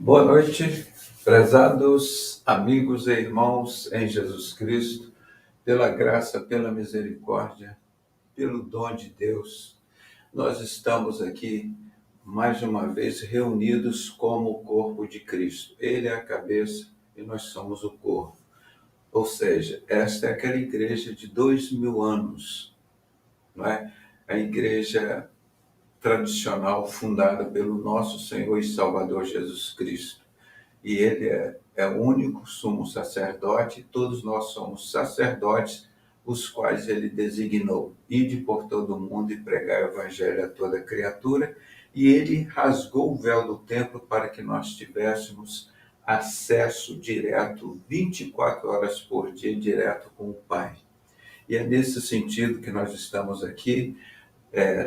Boa noite, prezados amigos e irmãos em Jesus Cristo, pela graça, pela misericórdia, pelo dom de Deus. Nós estamos aqui, mais uma vez, reunidos como o corpo de Cristo. Ele é a cabeça e nós somos o corpo. Ou seja, esta é aquela igreja de 2000 anos, não é? A igreja tradicional fundada pelo nosso Senhor e Salvador Jesus Cristo. E ele é o único sumo sacerdote, todos nós somos sacerdotes, os quais ele designou. Ide por todo o mundo e pregar o evangelho a toda criatura, e ele rasgou o véu do templo para que nós tivéssemos acesso direto, 24 horas por dia, direto com o Pai. E é nesse sentido que nós estamos aqui,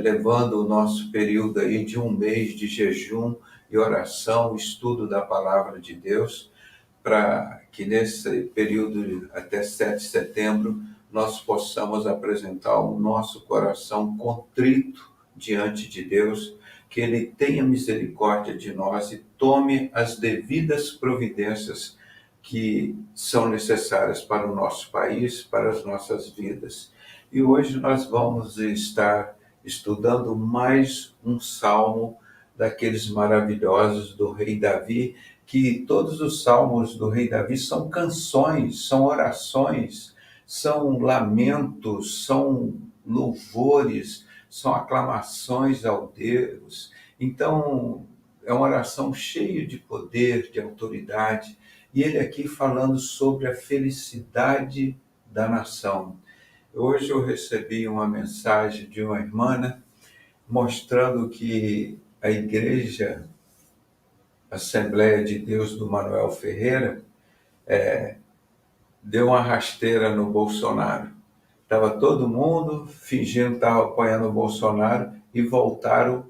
levando o nosso período aí de um mês de jejum e oração, estudo da palavra de Deus, para que nesse período até 7 de setembro nós possamos apresentar o nosso coração contrito diante de Deus, que Ele tenha misericórdia de nós e tome as devidas providências que são necessárias para o nosso país, para as nossas vidas. E hoje nós vamos estar estudando mais um salmo daqueles maravilhosos do rei Davi, que todos os salmos do rei Davi são canções, são orações, são lamentos, são louvores, são aclamações ao Deus. Então, é uma oração cheia de poder, de autoridade, e ele aqui falando sobre a felicidade da nação. Hoje eu recebi uma mensagem de uma irmã mostrando que a igreja Assembleia de Deus do Manuel Ferreira deu uma rasteira no Bolsonaro. Estava todo mundo fingindo que estava apoiando o Bolsonaro e voltaram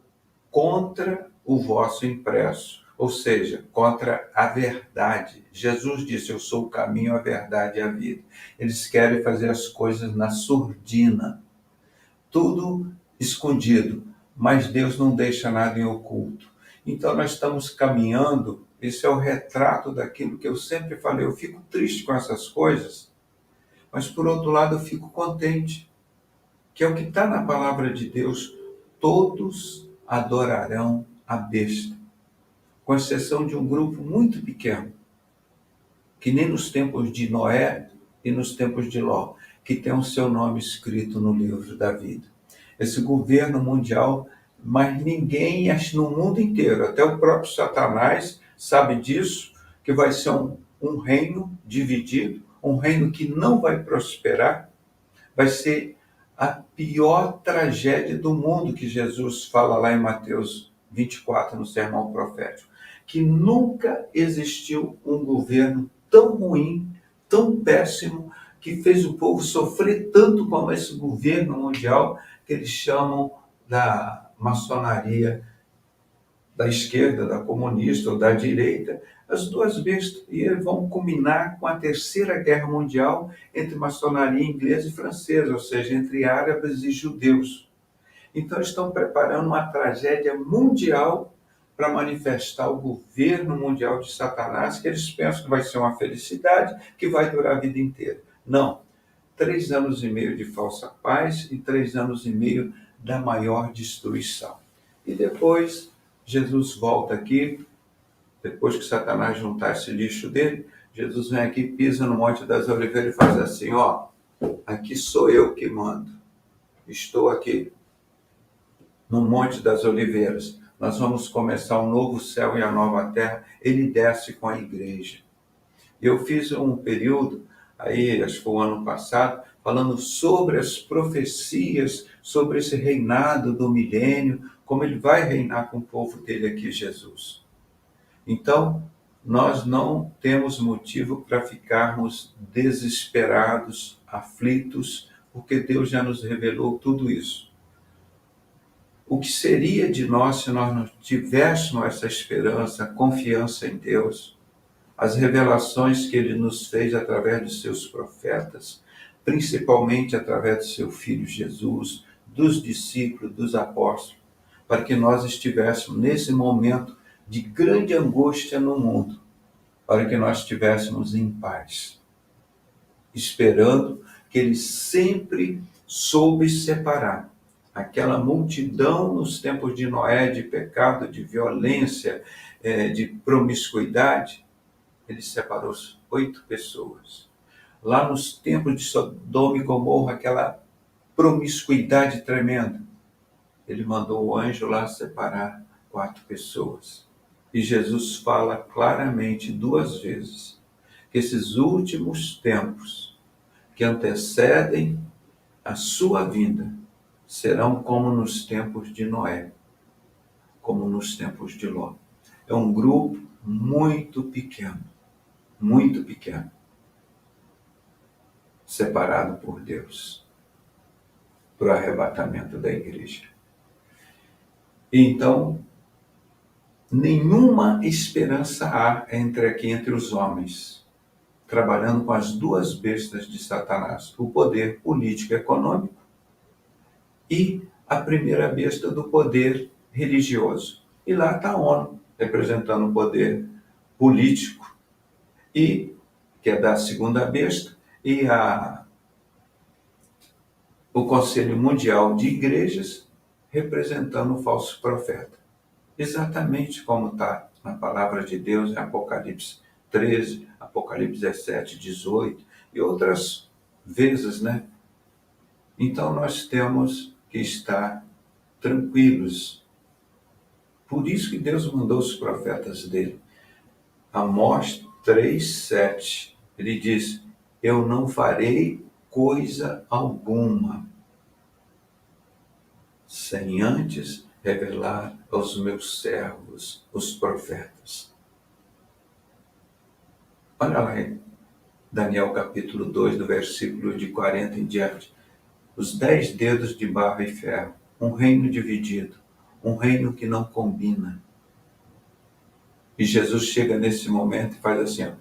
contra o vosso impresso, ou seja, contra a verdade. Jesus disse, eu sou o caminho, a verdade e a vida. Eles querem fazer as coisas na surdina, tudo escondido, mas Deus não deixa nada em oculto. Então nós estamos caminhando, esse é o retrato daquilo que eu sempre falei, eu fico triste com essas coisas, mas por outro lado eu fico contente, que é o que está na palavra de Deus, todos adorarão a besta, com exceção de um grupo muito pequeno, que nem nos tempos de Noé e nos tempos de Ló, que tem o seu nome escrito no livro da vida. Esse governo mundial, mas ninguém, acho no mundo inteiro, até o próprio Satanás sabe disso, que vai ser um reino dividido, um reino que não vai prosperar, vai ser a pior tragédia do mundo, que Jesus fala lá em Mateus 24, no Sermão Profético, que nunca existiu um governo tão ruim, tão péssimo, que fez o povo sofrer tanto como esse governo mundial, que eles chamam da maçonaria da esquerda, da comunista ou da direita, as duas bestas, e eles vão culminar com a Terceira Guerra Mundial entre maçonaria inglesa e francesa, ou seja, entre árabes e judeus. Então estão preparando uma tragédia mundial para manifestar o governo mundial de Satanás, que eles pensam que vai ser uma felicidade, que vai durar a vida inteira. Não. 3 anos e meio de falsa paz e 3 anos e meio da maior destruição. E depois Jesus volta aqui, depois que Satanás juntar esse lixo dele, Jesus vem aqui, pisa no Monte das Oliveiras e faz assim, ó, aqui sou eu que mando, estou aqui no Monte das Oliveiras, nós vamos começar um novo céu e a nova terra, ele desce com a igreja. Eu fiz um período, aí acho que foi o ano passado, falando sobre as profecias, sobre esse reinado do milênio, como ele vai reinar com o povo dele aqui, Jesus. Então, nós não temos motivo para ficarmos desesperados, aflitos, porque Deus já nos revelou tudo isso. O que seria de nós se nós não tivéssemos essa esperança, confiança em Deus, as revelações que Ele nos fez através dos seus profetas, principalmente através do seu Filho Jesus, dos discípulos, dos apóstolos, para que nós estivéssemos nesse momento de grande angústia no mundo, para que nós estivéssemos em paz, esperando que ele sempre soube separar aquela multidão nos tempos de Noé, de pecado, de violência, de promiscuidade. Ele separou 8 pessoas. Lá nos tempos de Sodoma e Gomorra, aquela promiscuidade tremenda, ele mandou o anjo lá separar 4 pessoas. E Jesus fala claramente 2 vezes que esses últimos tempos que antecedem a sua vinda serão como nos tempos de Noé, como nos tempos de Ló. É um grupo muito pequeno, separado por Deus para o arrebatamento da igreja. Então, nenhuma esperança há entre os homens, trabalhando com as 2 bestas de Satanás, o poder político e econômico e a primeira besta do poder religioso. E lá está a ONU, representando o poder político, e que é da segunda besta, e o Conselho Mundial de Igrejas, representando o falso profeta. Exatamente como está na palavra de Deus em Apocalipse 13, Apocalipse 17, 18 e outras vezes, né? Então nós temos que estar tranquilos. Por isso que Deus mandou os profetas dele. Amós 3:7, ele diz: eu não farei coisa alguma sem antes revelar aos meus servos, os profetas. Olha lá em Daniel capítulo 2, do versículo de 40 em diante. Os 10 dedos de barro e ferro, um reino dividido, um reino que não combina. E Jesus chega nesse momento e faz assim, ó,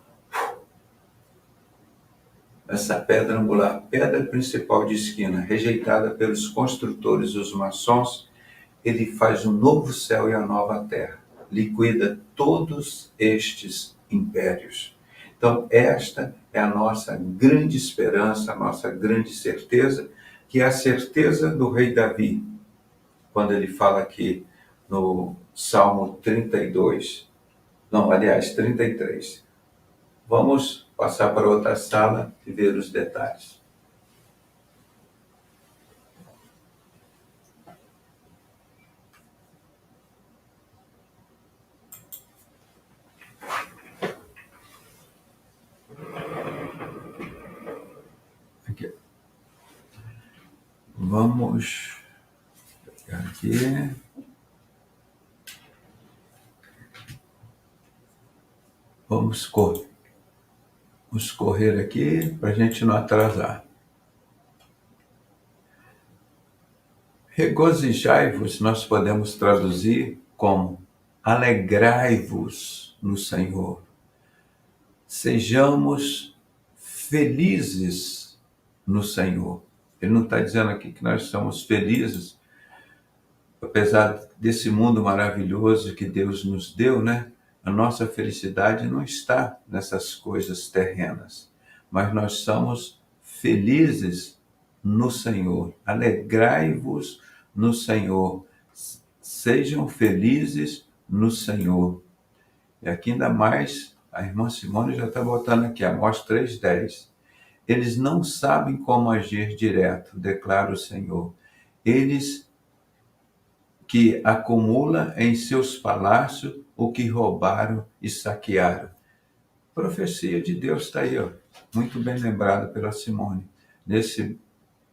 essa pedra angular, pedra principal de esquina, rejeitada pelos construtores, os maçons, ele faz um novo céu e a nova terra, liquida todos estes impérios. Então, esta é a nossa grande esperança, a nossa grande certeza, que é a certeza do rei Davi, quando ele fala aqui no Salmo 32, não, aliás, 33. Vamos passar para outra sala e ver os detalhes. Aqui. Vamos pegar aqui. Vamos correr aqui para a gente não atrasar. Regozijai-vos, nós podemos traduzir como alegrai-vos no Senhor. Sejamos felizes no Senhor. Ele não está dizendo aqui que nós somos felizes, apesar desse mundo maravilhoso que Deus nos deu, né? A nossa felicidade não está nessas coisas terrenas, mas nós somos felizes no Senhor. Alegrai-vos no Senhor. Sejam felizes no Senhor. E aqui ainda mais, a irmã Simone já está botando aqui, Amós 3:10. Eles não sabem como agir direto, declara o Senhor. Eles que acumula em seus palácios o que roubaram e saquearam. Profecia de Deus está aí, ó, muito bem lembrada pela Simone. Nesse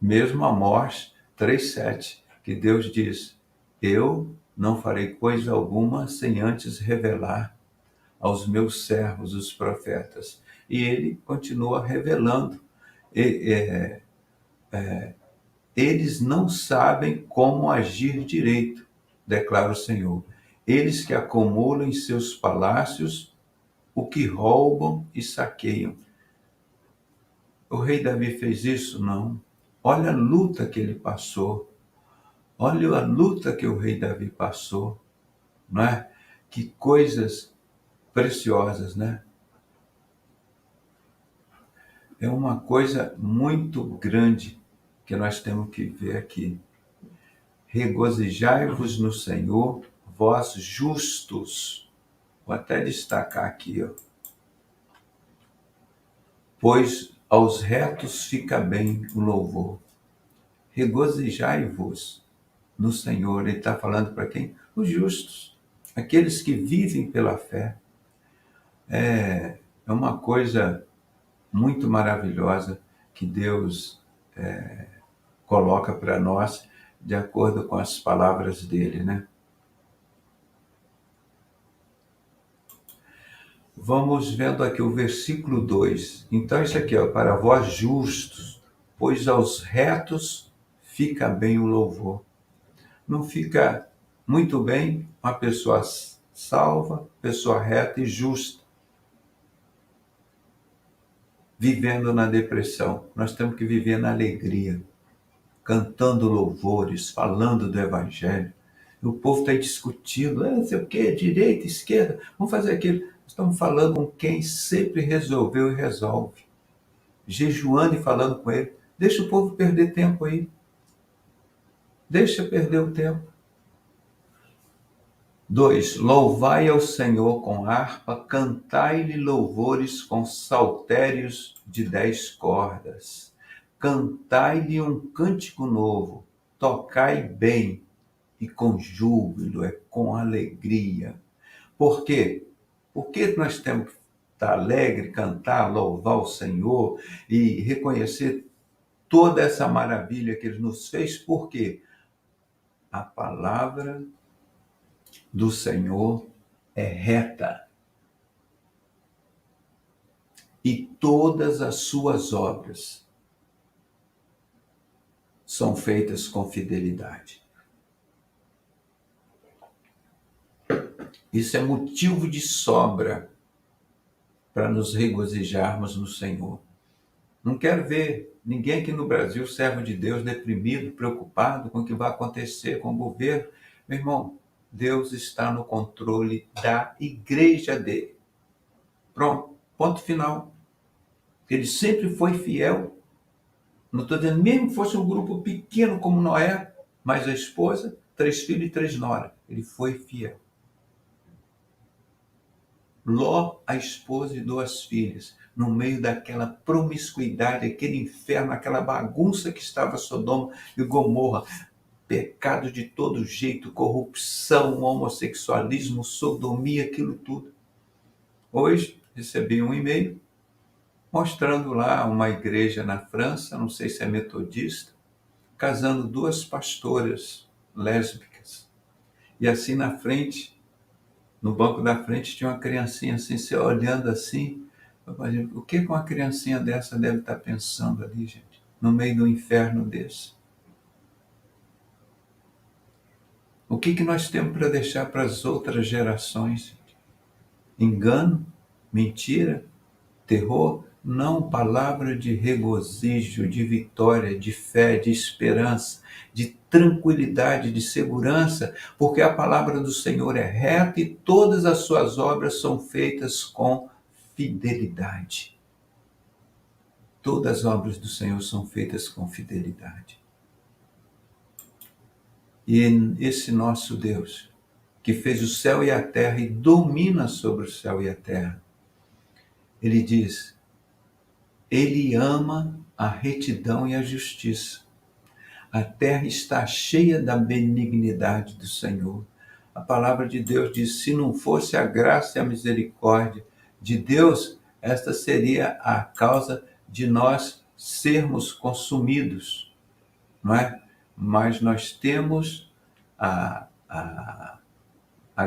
mesmo Amós 3:7, que Deus diz: eu não farei coisa alguma sem antes revelar aos meus servos, os profetas. E ele continua revelando. Eles não sabem como agir direito, declara o Senhor. Eles que acumulam em seus palácios o que roubam e saqueiam. O rei Davi fez isso? Não. Olha a luta que ele passou. Olha a luta que o rei Davi passou, não é? Que coisas preciosas, né? É uma coisa muito grande que nós temos que ver aqui. Regozijai-vos no Senhor, vós justos. Vou até destacar aqui, ó. Pois aos retos fica bem o louvor. Regozijai-vos no Senhor. Ele está falando para quem? Os justos, aqueles que vivem pela fé. É uma coisa muito maravilhosa que Deus coloca para nós de acordo com as palavras dele, né? Vamos vendo aqui o versículo 2. Então, isso aqui, ó, para vós justos, pois aos retos fica bem o louvor. Não fica muito bem uma pessoa salva, pessoa reta e justa, vivendo na depressão. Nós temos que viver na alegria, cantando louvores, falando do Evangelho. O povo está discutindo, não sei o quê, direita, esquerda, vamos fazer aquilo. Estamos falando com quem sempre resolveu e resolve. Jejuando e falando com ele. Deixa o povo perder tempo aí. Deixa perder o tempo. 2. Louvai ao Senhor com harpa, cantai-lhe louvores com saltérios de 10 cordas. Cantai-lhe um cântico novo, tocai bem e com júbilo, com alegria. Por quê? Por que nós temos que estar alegre, cantar, louvar o Senhor e reconhecer toda essa maravilha que Ele nos fez? Por quê? A palavra do Senhor é reta e todas as suas obras são feitas com fidelidade. Isso é motivo de sobra para nos regozijarmos no Senhor. Não quero ver ninguém aqui no Brasil, servo de Deus, deprimido, preocupado com o que vai acontecer com o governo. Meu irmão, Deus está no controle da igreja dele. Pronto, ponto final. Ele sempre foi fiel. Não estou dizendo, mesmo que fosse um grupo pequeno como Noé, mas a esposa, 3 filhos e 3 noras. Ele foi fiel. Ló, a esposa e 2 filhas, no meio daquela promiscuidade, aquele inferno, aquela bagunça que estava Sodoma e Gomorra, pecado de todo jeito, corrupção, homossexualismo, sodomia, aquilo tudo. Hoje, recebi um e-mail mostrando lá uma igreja na França, não sei se é metodista, casando 2 pastoras lésbicas. E assim na frente, no banco da frente, tinha uma criancinha assim, você olhando assim, o que uma criancinha dessa deve estar pensando ali, gente, no meio do inferno desse? O que nós temos para deixar para as outras gerações? Engano? Mentira? Terror? Não, palavra de regozijo, de vitória, de fé, de esperança, de tranquilidade, de segurança, porque a palavra do Senhor é reta e todas as suas obras são feitas com fidelidade. Todas as obras do Senhor são feitas com fidelidade. E esse nosso Deus, que fez o céu e a terra e domina sobre o céu e a terra, ele diz, ele ama a retidão e a justiça. A terra está cheia da benignidade do Senhor. A palavra de Deus diz, se não fosse a graça e a misericórdia de Deus, esta seria a causa de nós sermos consumidos, não é? Mas nós temos a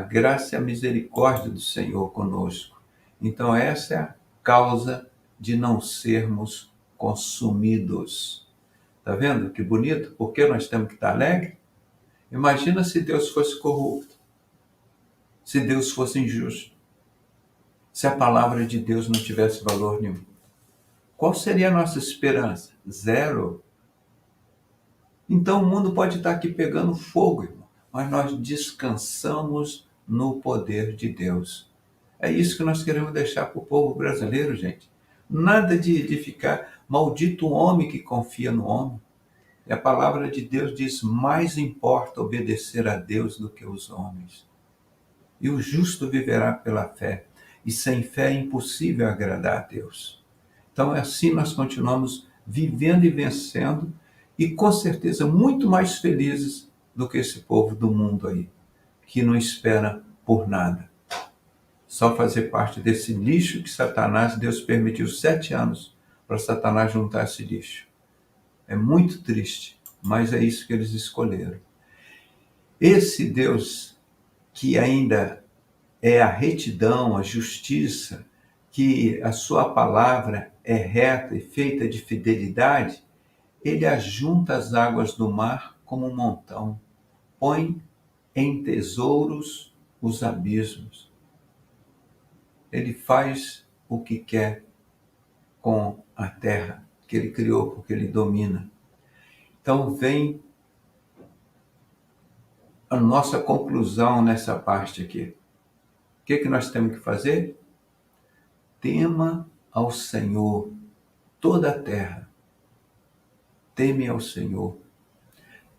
graça e a misericórdia do Senhor conosco. Então essa é a causa de não sermos consumidos. Está vendo que bonito? Por que nós temos que estar alegres? Imagina se Deus fosse corrupto, se Deus fosse injusto, se a palavra de Deus não tivesse valor nenhum. Qual seria a nossa esperança? Zero. Então o mundo pode estar aqui pegando fogo, irmão, mas nós descansamos no poder de Deus. É isso que nós queremos deixar para o povo brasileiro, gente. Nada de ficar maldito o homem que confia no homem. E a palavra de Deus diz: mais importa obedecer a Deus do que os homens. E o justo viverá pela fé. E sem fé é impossível agradar a Deus. Então, assim nós continuamos vivendo e vencendo, e com certeza muito mais felizes do que esse povo do mundo aí, que não espera por nada. Só fazer parte desse lixo que Satanás, Deus permitiu 7 anos para Satanás juntar esse lixo. É muito triste, mas é isso que eles escolheram. Esse Deus que ainda é a retidão, a justiça, que a sua palavra é reta e feita de fidelidade, ele ajunta as águas do mar como um montão, põe em tesouros os abismos. Ele faz o que quer com a terra que ele criou, porque ele domina. Então vem a nossa conclusão nessa parte aqui. O que nós temos que fazer? Tema ao Senhor toda a terra. Teme ao Senhor.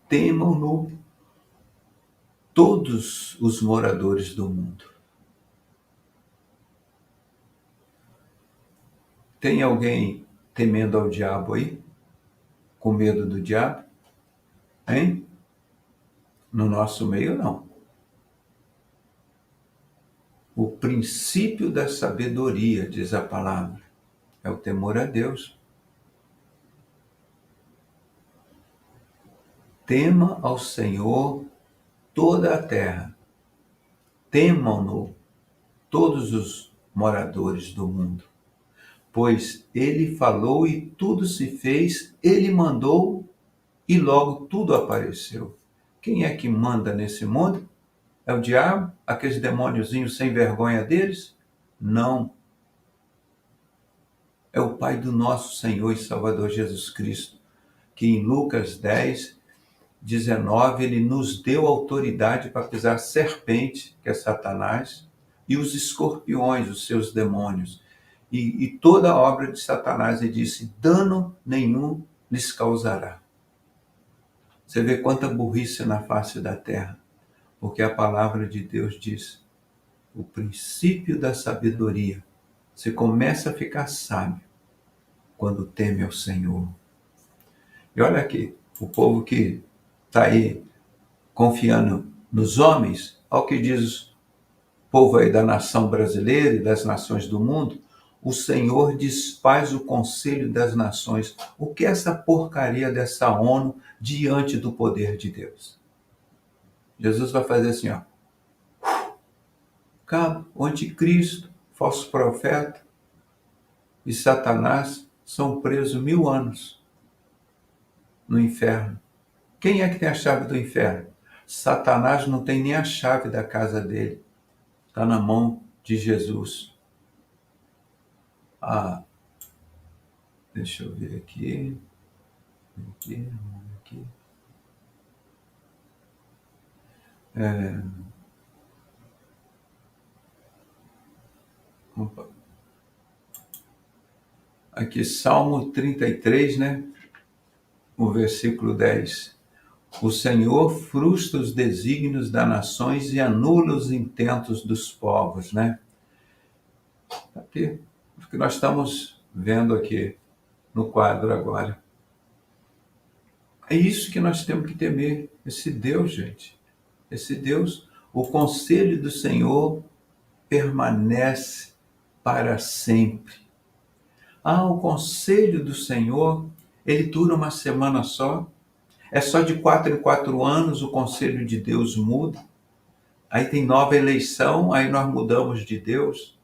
Temam-no todos os moradores do mundo. Tem alguém temendo ao diabo aí? Com medo do diabo? Hein? No nosso meio, não. O princípio da sabedoria, diz a palavra, é o temor a Deus. Tema ao Senhor toda a terra. Temam-no todos os moradores do mundo. Pois ele falou e tudo se fez, ele mandou e logo tudo apareceu. Quem é que manda nesse mundo? É o diabo? Aqueles demôniozinhos sem vergonha deles? Não. É o Pai do nosso Senhor e Salvador Jesus Cristo, que em Lucas 10:19, ele nos deu autoridade para pisar serpente, que é Satanás, e os escorpiões, os seus demônios. E toda a obra de Satanás, ele disse: dano nenhum lhes causará. Você vê quanta burrice na face da terra, porque a palavra de Deus diz: o princípio da sabedoria. Você começa a ficar sábio quando teme ao Senhor. E olha aqui, o povo que está aí confiando nos homens, ao que diz o povo aí da nação brasileira e das nações do mundo, o Senhor desfaz o conselho das nações. O que é essa porcaria dessa ONU diante do poder de Deus? Jesus vai fazer assim, ó. Cabo, o anticristo, falso profeta e Satanás são presos 1000 anos no inferno. Quem é que tem a chave do inferno? Satanás não tem nem a chave da casa dele. Está na mão de Jesus. Deixa eu ver aqui. Aqui, Salmo 33, né? O versículo 10. O Senhor frustra os desígnios das nações e anula os intentos dos povos, né? Aqui, o que nós estamos vendo aqui no quadro agora. É isso que nós temos que temer, esse Deus, gente. Esse Deus, o conselho do Senhor permanece para sempre. O conselho do Senhor, ele dura uma semana só. É só de 4 em 4 anos o conselho de Deus muda. Aí tem nova eleição, aí nós mudamos de Deus.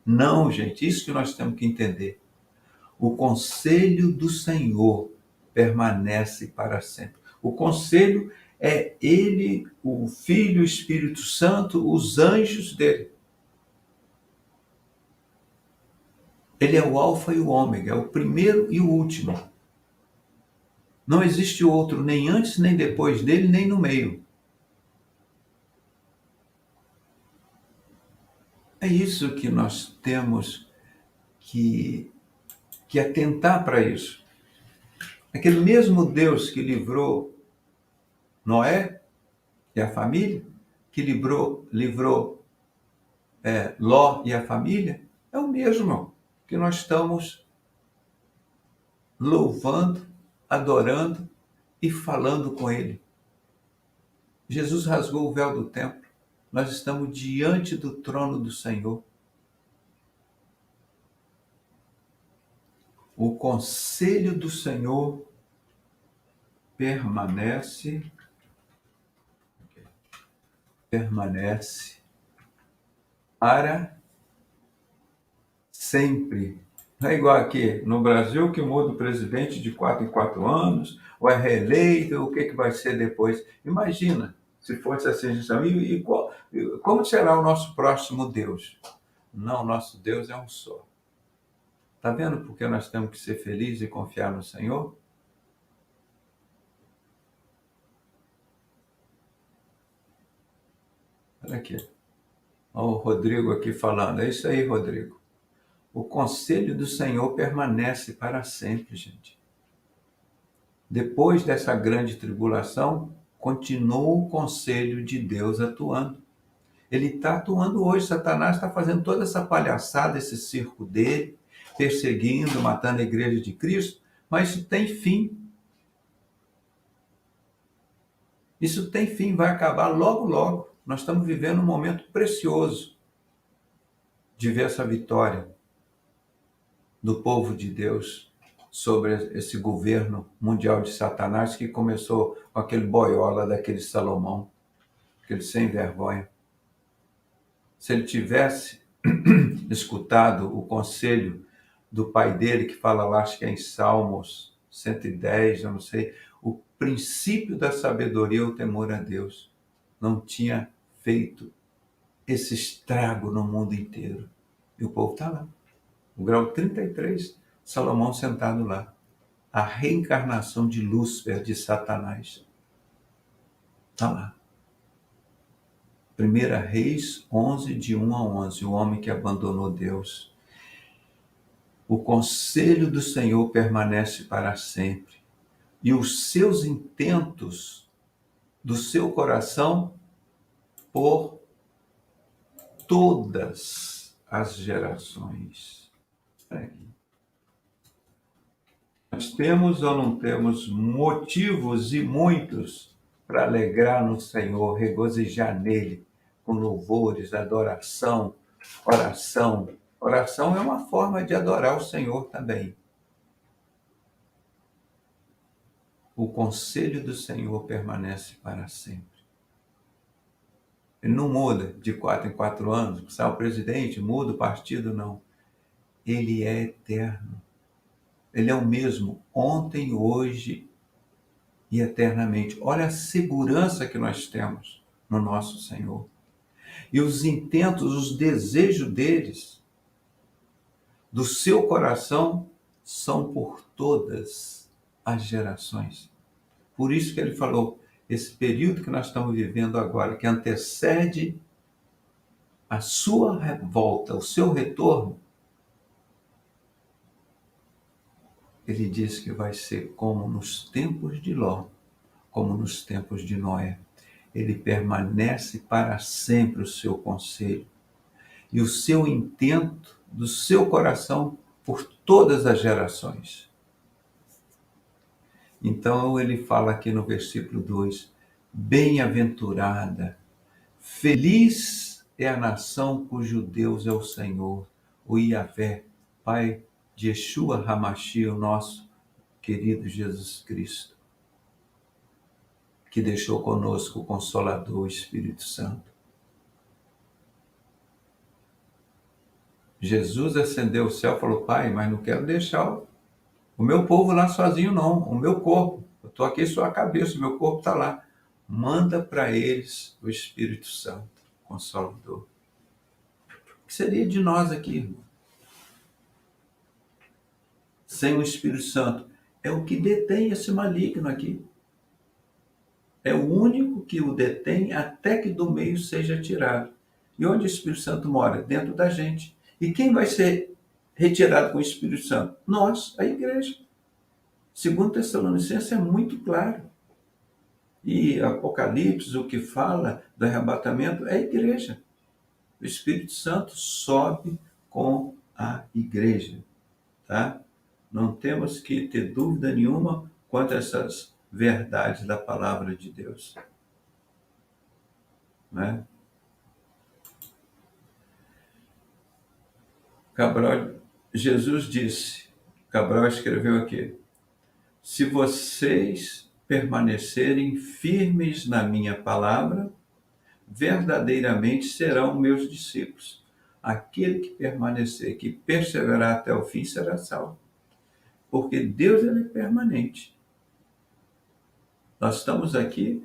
Não, gente, isso que nós temos que entender. O conselho do Senhor permanece para sempre. O conselho é ele, o Filho, o Espírito Santo, os anjos dele. Ele é o alfa e o ômega, é o primeiro e o último. Não existe outro, nem antes, nem depois dele, nem no meio. É isso que nós temos que, que atentar para isso. Aquele mesmo Deus que livrou Noé e a família, que livrou Ló e a família, é o mesmo que nós estamos louvando, adorando e falando com ele. Jesus rasgou o véu do templo. Nós estamos diante do trono do Senhor. O conselho do Senhor permanece para sempre. Não é igual aqui no Brasil, que muda o presidente de 4 em 4 anos, ou é reeleito, o que vai ser depois. Imagina se fosse assim. Como será o nosso próximo Deus? Não, nosso Deus é um só. Está vendo por que nós temos que ser felizes e confiar no Senhor? Olha aqui. Olha o Rodrigo aqui falando. É isso aí, Rodrigo. O conselho do Senhor permanece para sempre, gente. Depois dessa grande tribulação, continua o conselho de Deus atuando. Ele está atuando hoje. Satanás está fazendo toda essa palhaçada, esse circo dele, perseguindo, matando a igreja de Cristo, mas isso tem fim. Isso tem fim, vai acabar logo, logo. Nós estamos vivendo um momento precioso de ver essa vitória do povo de Deus sobre esse governo mundial de Satanás, que começou com aquele boiola daquele Salomão, aquele sem vergonha. Se ele tivesse escutado o conselho do pai dele, que fala lá, acho que é em Salmos 110, eu não sei, o princípio da sabedoria é o temor a Deus. Não tinha feito esse estrago no mundo inteiro. E o povo está lá. O grau 33, Salomão sentado lá. A reencarnação de Lúcifer, de Satanás. Está lá. 1 Reis 11, de 1 a 11, o homem que abandonou Deus. O conselho do Senhor permanece para sempre, e os seus intentos do seu coração por todas as gerações. Nós temos ou não temos motivos e muitos para alegrar no Senhor, regozijar nele, com louvores, adoração, oração. Oração é uma forma de adorar o Senhor também. O conselho do Senhor permanece para sempre. Ele não muda de 4 em 4 anos, sai o presidente, muda o partido, não. Ele é eterno. Ele é o mesmo ontem, hoje e eternamente. Olha a segurança que nós temos no nosso Senhor. E os intentos, os desejos deles, do seu coração, são por todas as gerações. Por isso que ele falou, esse período que nós estamos vivendo agora, que antecede a sua volta, o seu retorno, ele diz que vai ser como nos tempos de Ló, como nos tempos de Noé. Ele permanece para sempre o seu conselho e o seu intento do seu coração por todas as gerações. Então ele fala aqui no versículo 2, bem-aventurada, feliz é a nação cujo Deus é o Senhor, o Yahvé, Pai de Yeshua Hamashia, o nosso querido Jesus Cristo, que deixou conosco o Consolador, o Espírito Santo. Jesus ascendeu ao céu e falou, Pai, mas não quero deixar o meu povo lá sozinho não, o meu corpo. Eu estou aqui só a cabeça, o meu corpo está lá. Manda para eles o Espírito Santo, Consolador. O que seria de nós aqui, irmão? Sem o Espírito Santo. É o que detém esse maligno aqui. É o único que o detém até que do meio seja tirado. E onde o Espírito Santo mora? Dentro da gente. E quem vai ser retirado com o Espírito Santo? Nós, a igreja. Segundo Tessalonicenses é muito claro. E Apocalipse, o que fala do arrebatamento é a igreja. O Espírito Santo sobe com a igreja, tá? Não temos que ter dúvida nenhuma quanto a essas verdades da palavra de Deus, né? Cabral, Jesus disse, Cabral escreveu aqui: se vocês permanecerem firmes na minha palavra, verdadeiramente serão meus discípulos. Aquele que permanecer, que perseverar até o fim, será salvo. Porque Deus, ele é permanente. Nós estamos aqui,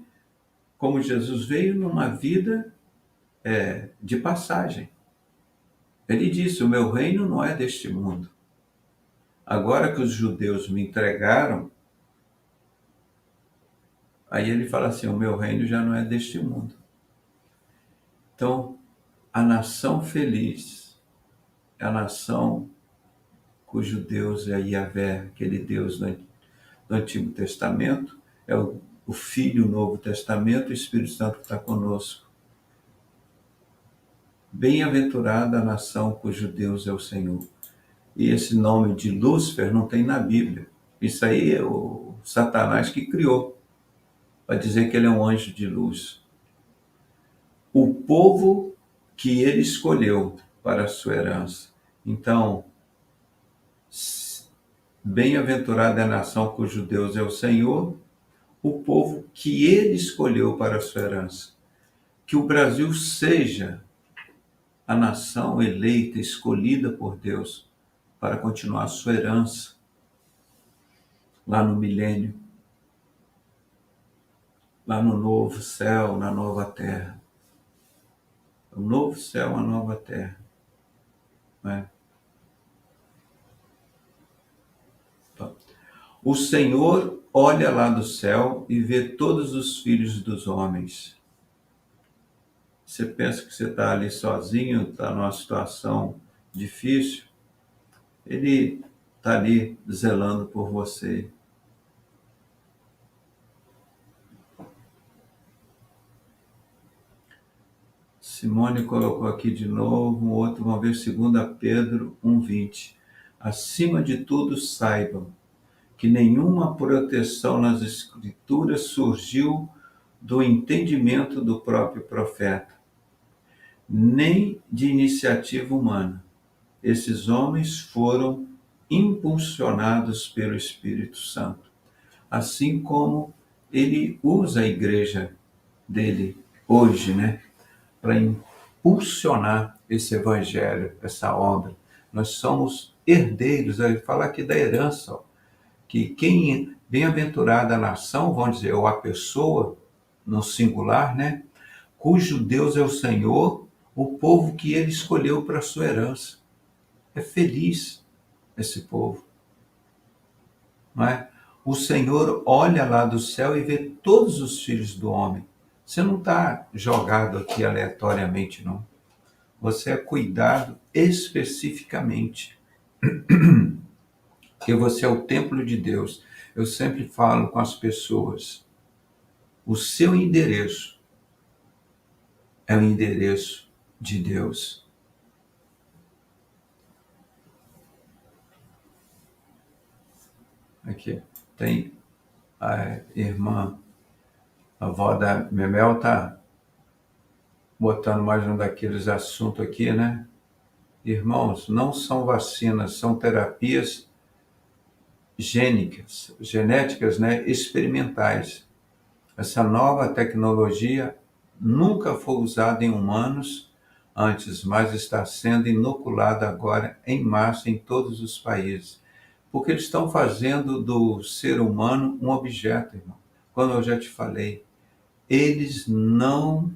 como Jesus veio, numa vida de passagem. Ele disse: o meu reino não é deste mundo. Agora que os judeus me entregaram, aí ele fala assim: o meu reino já não é deste mundo. Então, a nação feliz é a nação cujo Deus é Yahvé, aquele Deus do Antigo Testamento, é o Filho do Novo Testamento, o Espírito Santo que está conosco. Bem-aventurada a nação cujo Deus é o Senhor. E esse nome de Lúcifer não tem na Bíblia. Isso aí é o Satanás que criou, para dizer que ele é um anjo de luz. O povo que ele escolheu para a sua herança. Então, bem-aventurada é a nação cujo Deus é o Senhor, o povo que ele escolheu para a sua herança. Que o Brasil seja a nação eleita, escolhida por Deus para continuar a sua herança lá no milênio, lá no novo céu, na nova terra. O novo céu, a nova terra. Né? O Senhor olha lá do céu e vê todos os filhos dos homens. Você pensa que você está ali sozinho, está numa situação difícil, ele está ali zelando por você. Simone colocou aqui de novo um outro, vamos ver 2 Pedro 1,20. Acima de tudo, saibam que nenhuma proteção nas Escrituras surgiu do entendimento do próprio profeta, nem de iniciativa humana. Esses homens foram impulsionados pelo Espírito Santo, assim como ele usa a igreja dele hoje, né, para impulsionar esse evangelho, essa obra. Nós somos herdeiros, ele fala aqui da herança, ó, que quem bem-aventurada a nação, vamos dizer, ou a pessoa, no singular, né, cujo Deus é o Senhor, o povo que ele escolheu para a sua herança. É feliz esse povo, não é? O Senhor olha lá do céu e vê todos os filhos do homem. Você não está jogado aqui aleatoriamente, não. Você é cuidado especificamente, porque você é o templo de Deus. Eu sempre falo com as pessoas, o seu endereço é o endereço de Deus. Aqui tem a irmã, a avó da Memel está botando mais um daqueles assuntos aqui, né? Irmãos, não são vacinas, são terapias genéticas, né, experimentais. Essa nova tecnologia nunca foi usada em humanos antes, mas está sendo inoculada agora em massa em todos os países. Porque eles estão fazendo do ser humano um objeto, irmão. Como eu já te falei, eles não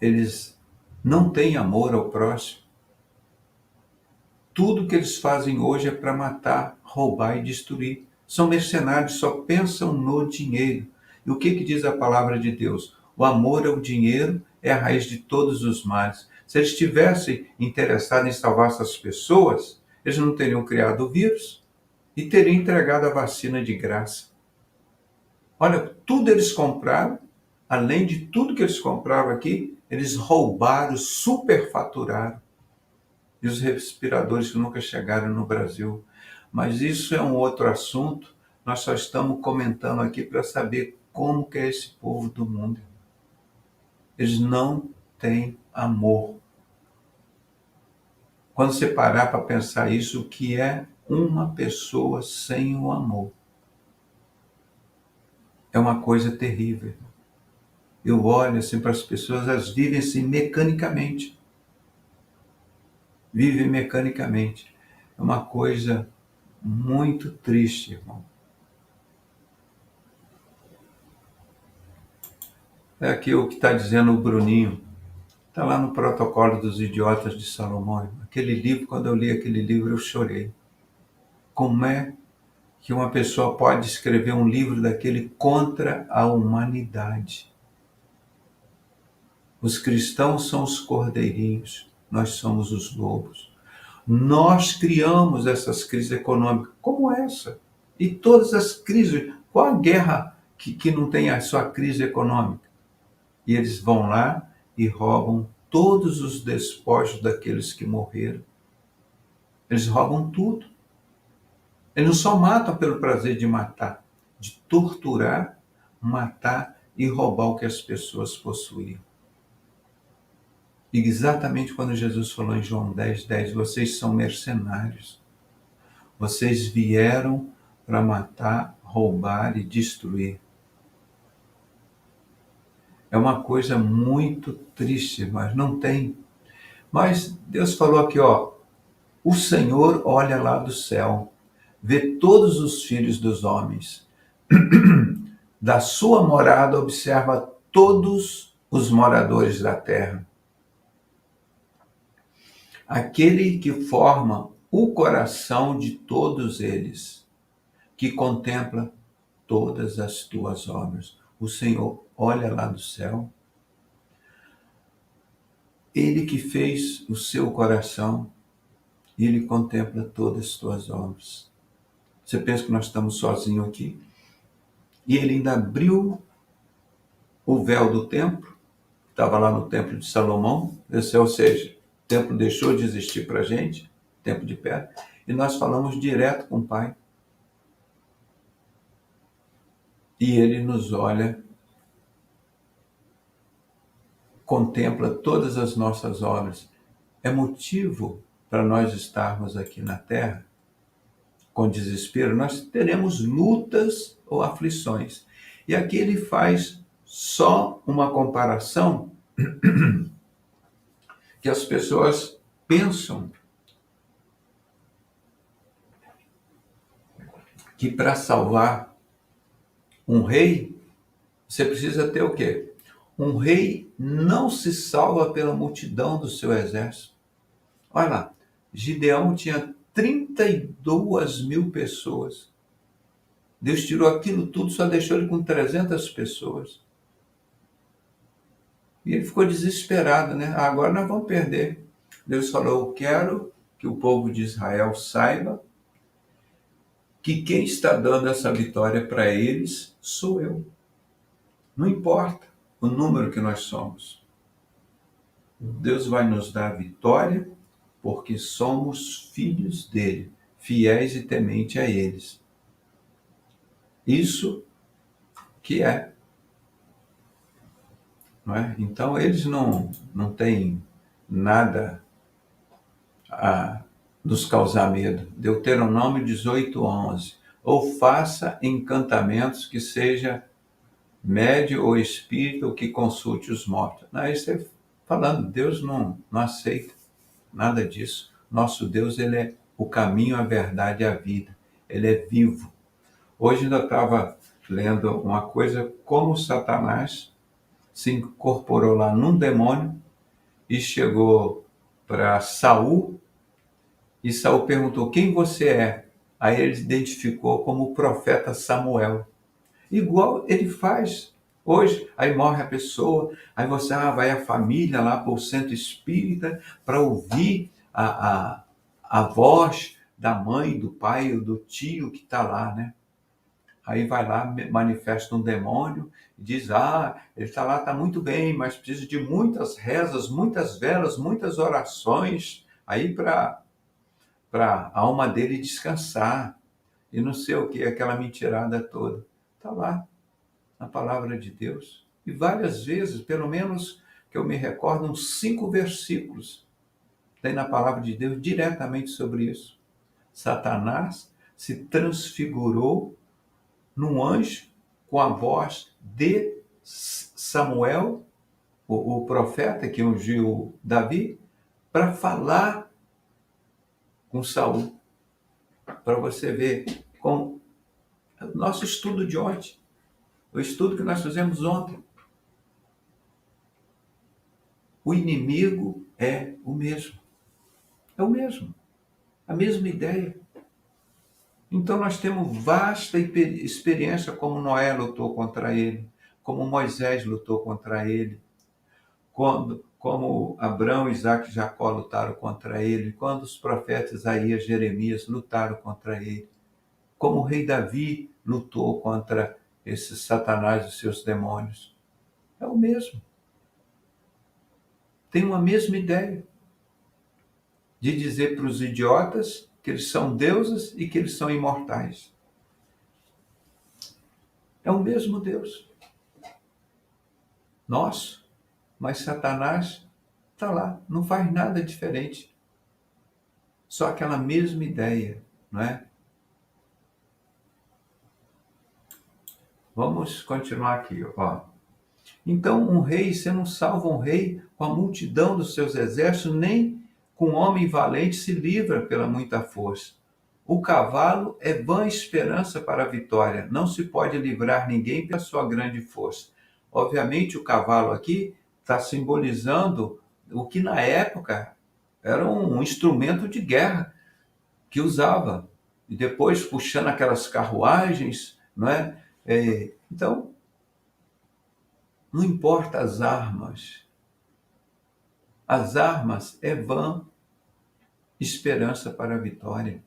eles não têm amor ao próximo. Tudo que eles fazem hoje é para matar, roubar e destruir. São mercenários, só pensam no dinheiro. E o que diz a palavra de Deus? O amor ao dinheiro é a raiz de todos os males. Se eles estivessem interessados em salvar essas pessoas, eles não teriam criado o vírus e teriam entregado a vacina de graça. Olha, tudo eles compraram, além de tudo que eles compravam aqui, eles roubaram, superfaturaram. E os respiradores que nunca chegaram no Brasil. Mas isso é um outro assunto. Nós só estamos comentando aqui para saber como que é esse povo do mundo. Eles não têm amor. Quando você parar para pensar isso, o que é uma pessoa sem o amor? É uma coisa terrível. Eu olho assim para as pessoas, elas vivem assim mecanicamente. Vivem mecanicamente. É uma coisa muito triste, irmão. É aqui o que está dizendo o Bruninho. Está lá no Protocolo dos Idiotas de Salomão. Aquele livro, quando eu li aquele livro, eu chorei. Como é que uma pessoa pode escrever um livro daquele contra a humanidade? Os cristãos são os cordeirinhos, nós somos os lobos. Nós criamos essas crises econômicas, como essa. E todas as crises. Qual a guerra que não tem a sua crise econômica? E eles vão lá e roubam todos os despojos daqueles que morreram. Eles roubam tudo. Eles não só matam pelo prazer de matar, de torturar, matar e roubar o que as pessoas possuíam. E exatamente quando Jesus falou em João 10:10, vocês são mercenários. Vocês vieram para matar, roubar e destruir. É uma coisa muito triste, mas não tem. Mas Deus falou aqui, ó, o Senhor olha lá do céu, vê todos os filhos dos homens. Da sua morada observa todos os moradores da terra. Aquele que forma o coração de todos eles, que contempla todas as tuas obras. O Senhor olha lá do céu, Ele que fez o seu coração, e Ele contempla todas as tuas obras. Você pensa que nós estamos sozinhos aqui? E Ele ainda abriu o véu do templo, estava lá no templo de Salomão, ou seja, o templo deixou de existir para a gente, templo de pedra, e nós falamos direto com o Pai. E Ele nos olha, contempla todas as nossas obras. É motivo para nós estarmos aqui na Terra com desespero. Nós teremos lutas ou aflições. E aqui ele faz só uma comparação que as pessoas pensam que para salvar um rei, você precisa ter o quê? Um rei não se salva pela multidão do seu exército. Olha lá, Gideão tinha 32.000 pessoas. Deus tirou aquilo tudo, só deixou ele com 300 pessoas. E ele ficou desesperado, né? Agora nós vamos perder. Deus falou, eu quero que o povo de Israel saiba que quem está dando essa vitória para eles sou eu. Não importa o número que nós somos. Deus vai nos dar a vitória porque somos filhos dele, fiéis e tementes a eles. Isso que é. Não é? Então eles não têm nada a nos causar medo. Deuteronômio 18:11. Ou faça encantamentos que seja médio ou espírito ou que consulte os mortos. Não, isso é falando, Deus não aceita nada disso. Nosso Deus, ele é o caminho, a verdade e a vida. Ele é vivo. Hoje ainda estava lendo uma coisa, como Satanás se incorporou lá num demônio e chegou para Saul, e Saul perguntou, quem você é? Aí ele identificou como o profeta Samuel. Igual ele faz Hoje, aí morre a pessoa, aí você vai a família lá para o centro espírita para ouvir a voz da mãe, do pai ou do tio que está lá, né? Aí vai lá, manifesta um demônio, e diz, ele está lá, está muito bem, mas precisa de muitas rezas, muitas velas, muitas orações, aí para a alma dele descansar, e não sei o que, aquela mentirada toda. Está lá, na palavra de Deus. E várias vezes, pelo menos que eu me recordo, uns 5 versículos tem na palavra de Deus diretamente sobre isso. Satanás se transfigurou num anjo com a voz de Samuel, o profeta que ungiu Davi, para falar com Saul. Para você ver com o nosso estudo de ontem, o estudo que nós fizemos ontem. O inimigo é o mesmo. É o mesmo. A mesma ideia. Então nós temos vasta experiência como Noé lutou contra ele, como Moisés lutou contra ele, como Abraão, Isaac e Jacó lutaram contra ele, quando os profetas Isaías e Jeremias lutaram contra ele, como o rei Davi lutou contra esse Satanás e seus demônios. É o mesmo. Tem uma mesma ideia de dizer para os idiotas que eles são deuses e que eles são imortais. É o mesmo Deus. Nosso. Mas Satanás está lá, não faz nada diferente. Só aquela mesma ideia, não é? Vamos continuar aqui, ó. Então, um rei, você não salva um rei com a multidão dos seus exércitos, nem com um homem valente se livra pela muita força. O cavalo é vã esperança para a vitória, não se pode livrar ninguém pela sua grande força. Obviamente, o cavalo aqui está simbolizando o que na época era um instrumento de guerra que usava. E depois puxando aquelas carruagens, não é? Então, não importa as armas é vã esperança para a vitória.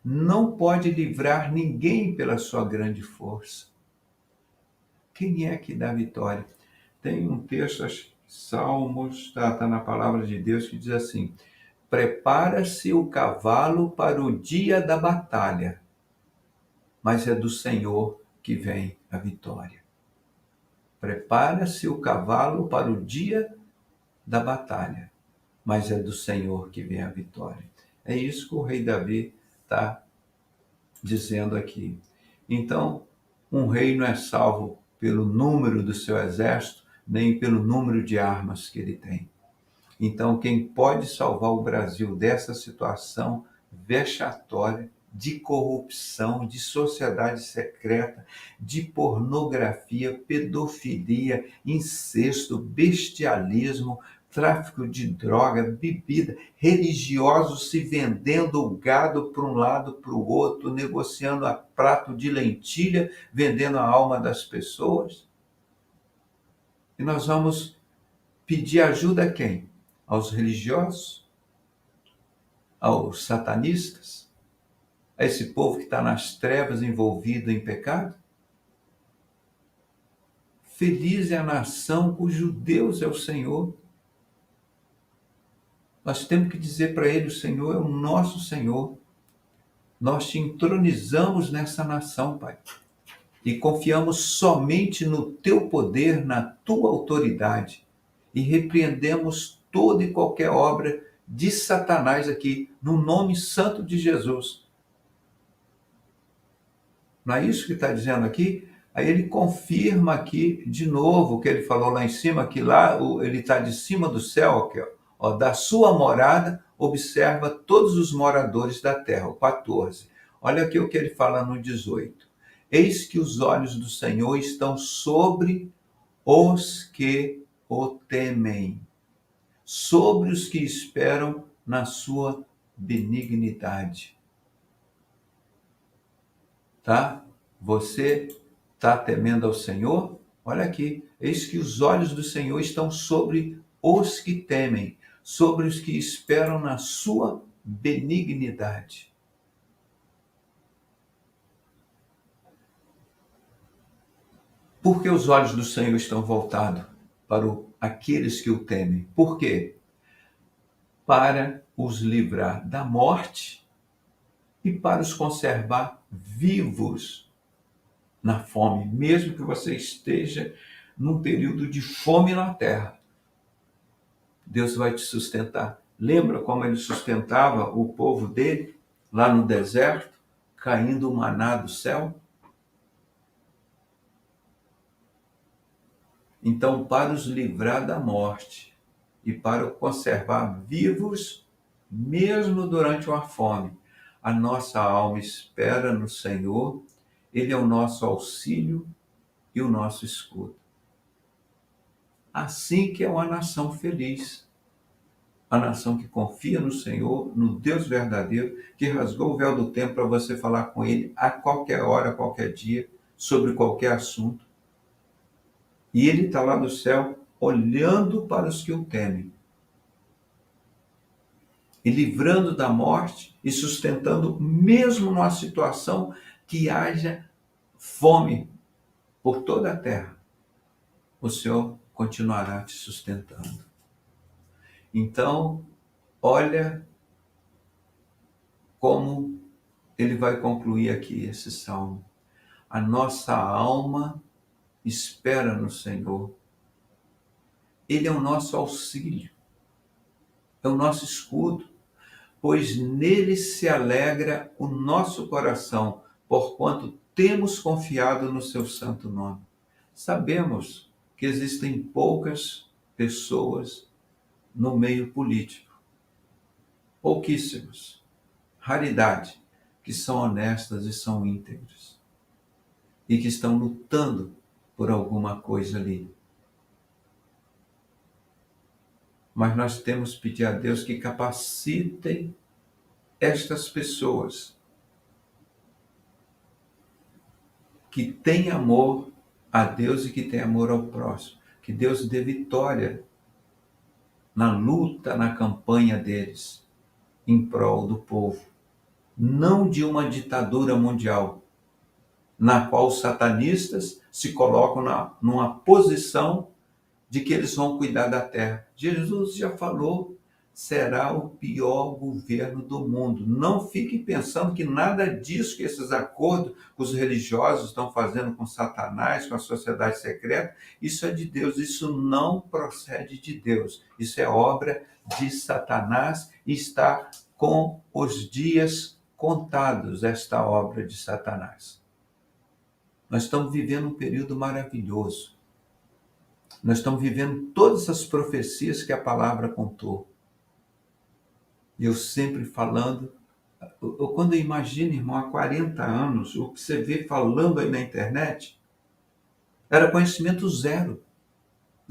Não pode livrar ninguém pela sua grande força. Quem é que dá vitória? Tem um texto, Salmos, está na palavra de Deus, que diz assim: prepara-se o cavalo para o dia da batalha, mas é do Senhor que vem a vitória. Prepara-se o cavalo para o dia da batalha, mas é do Senhor que vem a vitória. É isso que o rei Davi está dizendo aqui. Então, um rei não é salvo pelo número do seu exército, nem pelo número de armas que ele tem. Então, quem pode salvar o Brasil dessa situação vexatória de corrupção, de sociedade secreta, de pornografia, pedofilia, incesto, bestialismo, tráfico de droga, bebida, religiosos se vendendo o gado para um lado, para o outro, negociando a prato de lentilha, vendendo a alma das pessoas. E nós vamos pedir ajuda a quem? Aos religiosos? Aos satanistas? A esse povo que está nas trevas envolvido em pecado? Feliz é a nação cujo Deus é o Senhor. Nós temos que dizer para ele: o Senhor é o nosso Senhor. Nós te entronizamos nessa nação, Pai. E confiamos somente no teu poder, na tua autoridade. E repreendemos toda e qualquer obra de Satanás aqui, no nome santo de Jesus. Não é isso que está dizendo aqui? Aí ele confirma aqui de novo o que ele falou lá em cima, que lá ele está de cima do céu, aqui, ó, da sua morada, observa todos os moradores da terra, o 14. Olha aqui o que ele fala no 18. Eis que os olhos do Senhor estão sobre os que o temem, sobre os que esperam na sua benignidade. Tá? Você está temendo ao Senhor? Olha aqui, eis que os olhos do Senhor estão sobre os que temem, sobre os que esperam na sua benignidade. Por que os olhos do Senhor estão voltados para aqueles que o temem? Por quê? Para os livrar da morte e para os conservar vivos na fome, mesmo que você esteja num período de fome na terra. Deus vai te sustentar. Lembra como ele sustentava o povo dele lá no deserto, caindo o maná do céu? Então, para os livrar da morte e para os conservar vivos, mesmo durante uma fome, a nossa alma espera no Senhor, Ele é o nosso auxílio e o nosso escudo. Assim que é uma nação feliz, a nação que confia no Senhor, no Deus verdadeiro, que rasgou o véu do tempo para você falar com Ele a qualquer hora, a qualquer dia, sobre qualquer assunto. E Ele está lá do céu, olhando para os que o temem, e livrando da morte e sustentando, mesmo numa situação que haja fome por toda a terra, o Senhor continuará te sustentando. Então, olha como ele vai concluir aqui esse salmo. A nossa alma espera no Senhor. Ele é o nosso auxílio, é o nosso escudo, pois nele se alegra o nosso coração, porquanto temos confiado no seu santo nome. Sabemos que existem poucas pessoas no meio político, pouquíssimas, raridade, que são honestas e são íntegras, e que estão lutando por alguma coisa ali. Mas nós temos que pedir a Deus que capacitem estas pessoas que têm amor a Deus e que têm amor ao próximo. Que Deus dê vitória na luta, na campanha deles, em prol do povo. Não de uma ditadura mundial, na qual os satanistas se colocam numa posição de que eles vão cuidar da terra. Jesus já falou, será o pior governo do mundo. Não fique pensando que nada disso, que esses acordos que os religiosos estão fazendo com Satanás, com a sociedade secreta, isso é de Deus. Isso não procede de Deus. Isso é obra de Satanás e está com os dias contados, esta obra de Satanás. Nós estamos vivendo um período maravilhoso. Nós estamos vivendo todas as profecias que a palavra contou. E eu sempre falando, quando eu imagino, irmão, há 40 anos, o que você vê falando aí na internet, era conhecimento zero.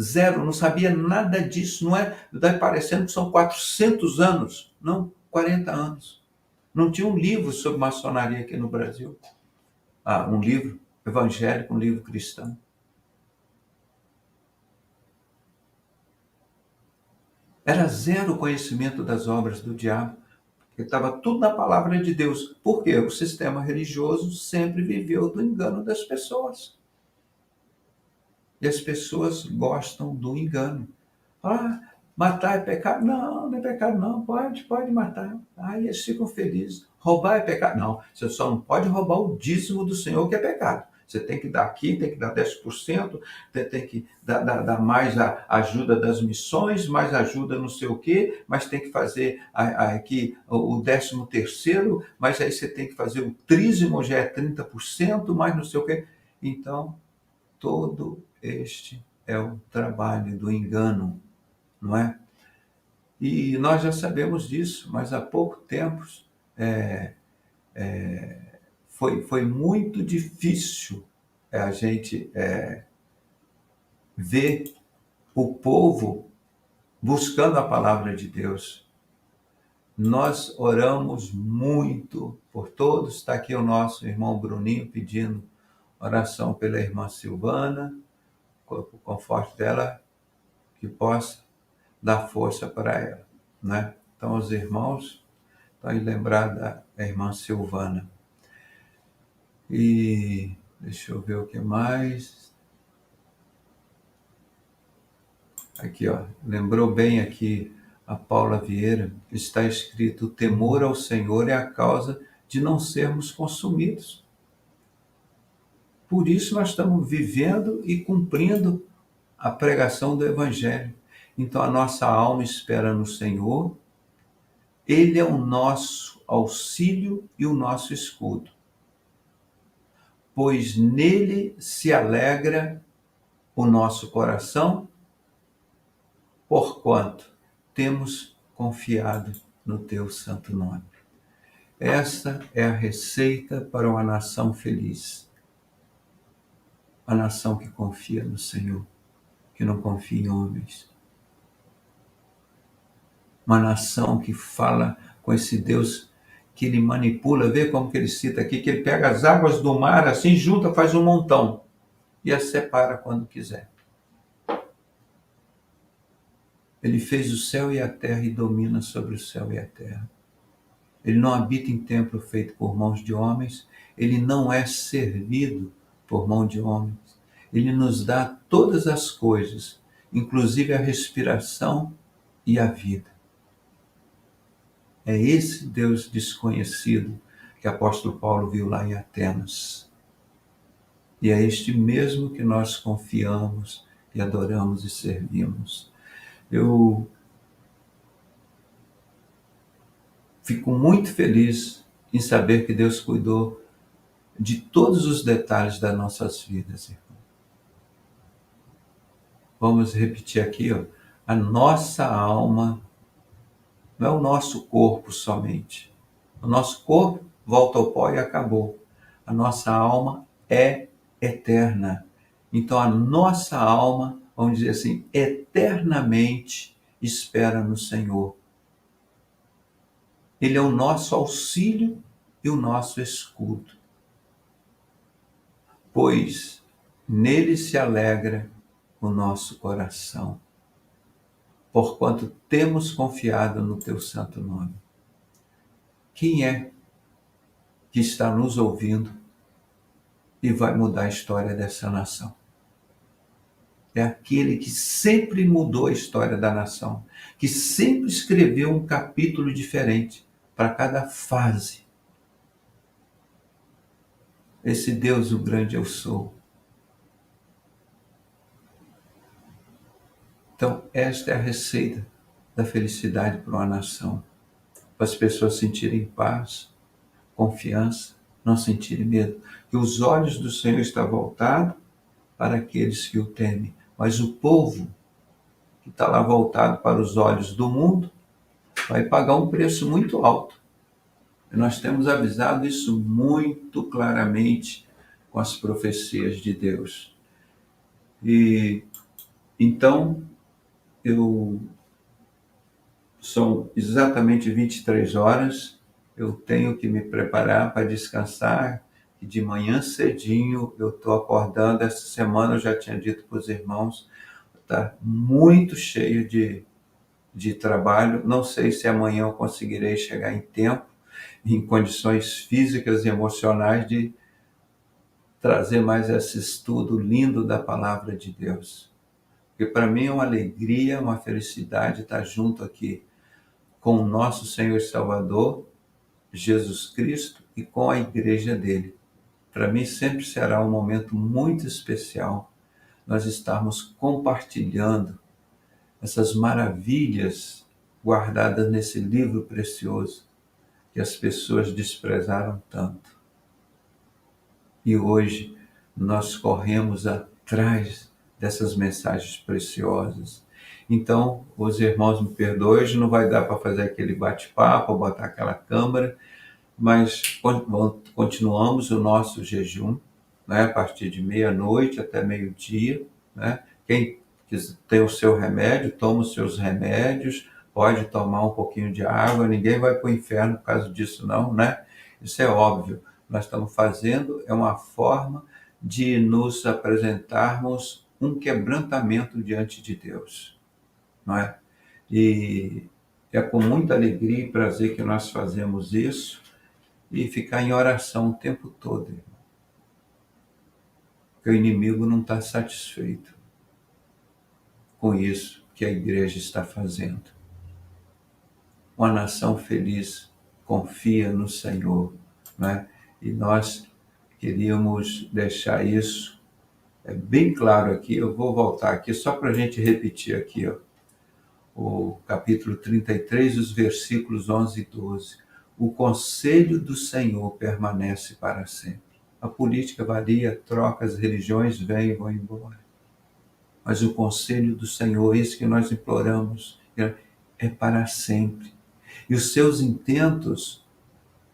Zero, não sabia nada disso. Não é, está parecendo que são 400 anos. Não, 40 anos. Não tinha um livro sobre maçonaria aqui no Brasil. Um livro evangélico, um livro cristão. Era zero conhecimento das obras do diabo, porque estava tudo na palavra de Deus. Por quê? O sistema religioso sempre viveu do engano das pessoas. E as pessoas gostam do engano. Matar é pecado? Não, não é pecado não, pode matar. Eles ficam felizes. Roubar é pecado? Não, você só não pode roubar o dízimo do Senhor, que é pecado. Você tem que dar aqui, tem que dar 10%, tem que dar mais a ajuda das missões, mais ajuda não sei o quê, mas tem que fazer aqui o 13º, mas aí você tem que fazer o trízimo, já é 30%, mais não sei o quê. Então, todo este é o trabalho do engano, não é? E nós já sabemos disso, mas há pouco tempo foi muito difícil a gente ver o povo buscando a palavra de Deus. Nós oramos muito por todos. Está aqui o nosso irmão Bruninho pedindo oração pela irmã Silvana, o conforto dela, que possa dar força para ela, né? Então, os irmãos, estão aí lembrar da irmã Silvana. E deixa eu ver o que mais. Aqui, ó, lembrou bem aqui a Paula Vieira, está escrito: o temor ao Senhor é a causa de não sermos consumidos. Por isso nós estamos vivendo e cumprindo a pregação do Evangelho. Então a nossa alma espera no Senhor, Ele é o nosso auxílio e o nosso escudo, pois nele se alegra o nosso coração, porquanto temos confiado no teu santo nome. Esta é a receita para uma nação feliz. A nação que confia no Senhor, que não confia em homens. Uma nação que fala com esse Deus que ele manipula. Vê como que ele cita aqui, que ele pega as águas do mar, assim, junta, faz um montão e as separa quando quiser. Ele fez o céu e a terra e domina sobre o céu e a terra. Ele não habita em templo feito por mãos de homens, ele não é servido por mão de homens. Ele nos dá todas as coisas, inclusive a respiração e a vida. É esse Deus desconhecido que o apóstolo Paulo viu lá em Atenas. E é este mesmo que nós confiamos e adoramos e servimos. Eu fico muito feliz em saber que Deus cuidou de todos os detalhes das nossas vidas, irmão. Vamos repetir aqui, ó. A nossa alma não é o nosso corpo somente. O nosso corpo volta ao pó e acabou. A nossa alma é eterna. Então a nossa alma, vamos dizer assim, eternamente espera no Senhor. Ele é o nosso auxílio e o nosso escudo. Pois nele se alegra o nosso coração, porquanto temos confiado no teu santo nome. Quem é que está nos ouvindo e vai mudar a história dessa nação? É aquele que sempre mudou a história da nação, que sempre escreveu um capítulo diferente para cada fase. Esse Deus, o grande eu sou. Então, esta é a receita da felicidade para uma nação. Para as pessoas sentirem paz, confiança, não sentirem medo. Que os olhos do Senhor estão voltados para aqueles que o temem. Mas o povo que está lá voltado para os olhos do mundo vai pagar um preço muito alto. E nós temos avisado isso muito claramente com as profecias de Deus. E então, são exatamente 23 horas, eu tenho que me preparar para descansar, e de manhã cedinho eu estou acordando. Essa semana eu já tinha dito para os irmãos, está muito cheio de trabalho, não sei se amanhã eu conseguirei chegar em tempo, em condições físicas e emocionais de trazer mais esse estudo lindo da palavra de Deus. Porque para mim é uma alegria, uma felicidade estar junto aqui com o nosso Senhor e Salvador, Jesus Cristo, e com a igreja dele. Para mim sempre será um momento muito especial nós estarmos compartilhando essas maravilhas guardadas nesse livro precioso que as pessoas desprezaram tanto. E hoje nós corremos atrás dessas mensagens preciosas. Então, os irmãos me perdoem, hoje não vai dar para fazer aquele bate-papo, botar aquela câmera, mas continuamos o nosso jejum, né, a partir de meia-noite até meio-dia, né? Quem tem o seu remédio, toma os seus remédios, pode tomar um pouquinho de água, ninguém vai para o inferno por causa disso não, né? Isso é óbvio. Nós estamos fazendo, é uma forma de nos apresentarmos um quebrantamento diante de Deus, não é? E é com muita alegria e prazer que nós fazemos isso e ficar em oração o tempo todo, irmão. Porque o inimigo não está satisfeito com isso que a igreja está fazendo. Uma nação feliz confia no Senhor, né? E nós queríamos deixar isso bem claro aqui. Eu vou voltar aqui só para a gente repetir aqui, ó, o capítulo 33, os versículos 11 e 12. O conselho do Senhor permanece para sempre. A política varia, troca, as religiões vêm e vão embora. Mas o conselho do Senhor, esse que nós imploramos, é para sempre. E os seus intentos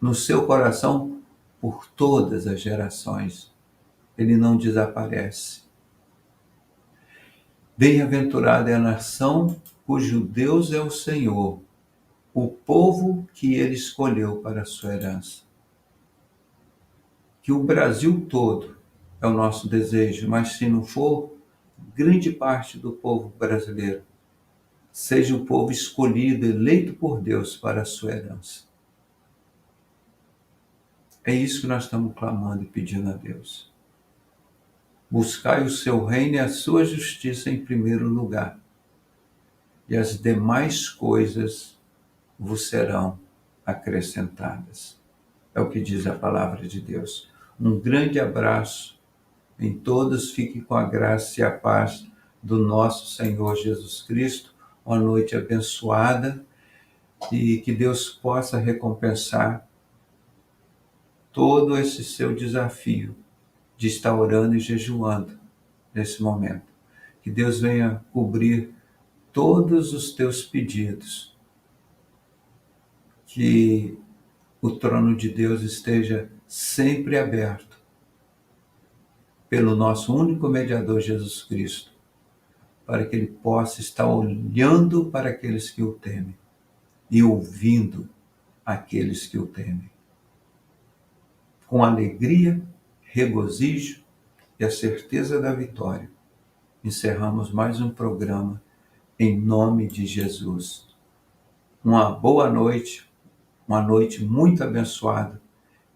no seu coração por todas as gerações. Ele não desaparece. Bem-aventurada é a nação cujo Deus é o Senhor, o povo que ele escolheu para a sua herança. Que o Brasil todo é o nosso desejo, mas se não for, grande parte do povo brasileiro seja o povo escolhido, eleito por Deus para a sua herança. É isso que nós estamos clamando e pedindo a Deus. Buscai o seu reino e a sua justiça em primeiro lugar, e as demais coisas vos serão acrescentadas. É o que diz a palavra de Deus. Um grande abraço em todos, fiquem com a graça e a paz do nosso Senhor Jesus Cristo. Uma noite abençoada e que Deus possa recompensar todo esse seu desafio de estar orando e jejuando nesse momento. Que Deus venha cobrir todos os teus pedidos. Que o trono de Deus esteja sempre aberto pelo nosso único mediador Jesus Cristo, para que ele possa estar olhando para aqueles que o temem e ouvindo aqueles que o temem. Com alegria, regozijo e a certeza da vitória, encerramos mais um programa em nome de Jesus. Uma boa noite, uma noite muito abençoada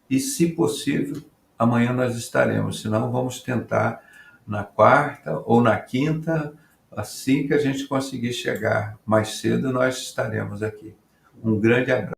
e, se possível, amanhã nós estaremos, senão vamos tentar na quarta ou na quinta, assim que a gente conseguir chegar mais cedo, nós estaremos aqui. Um grande abraço.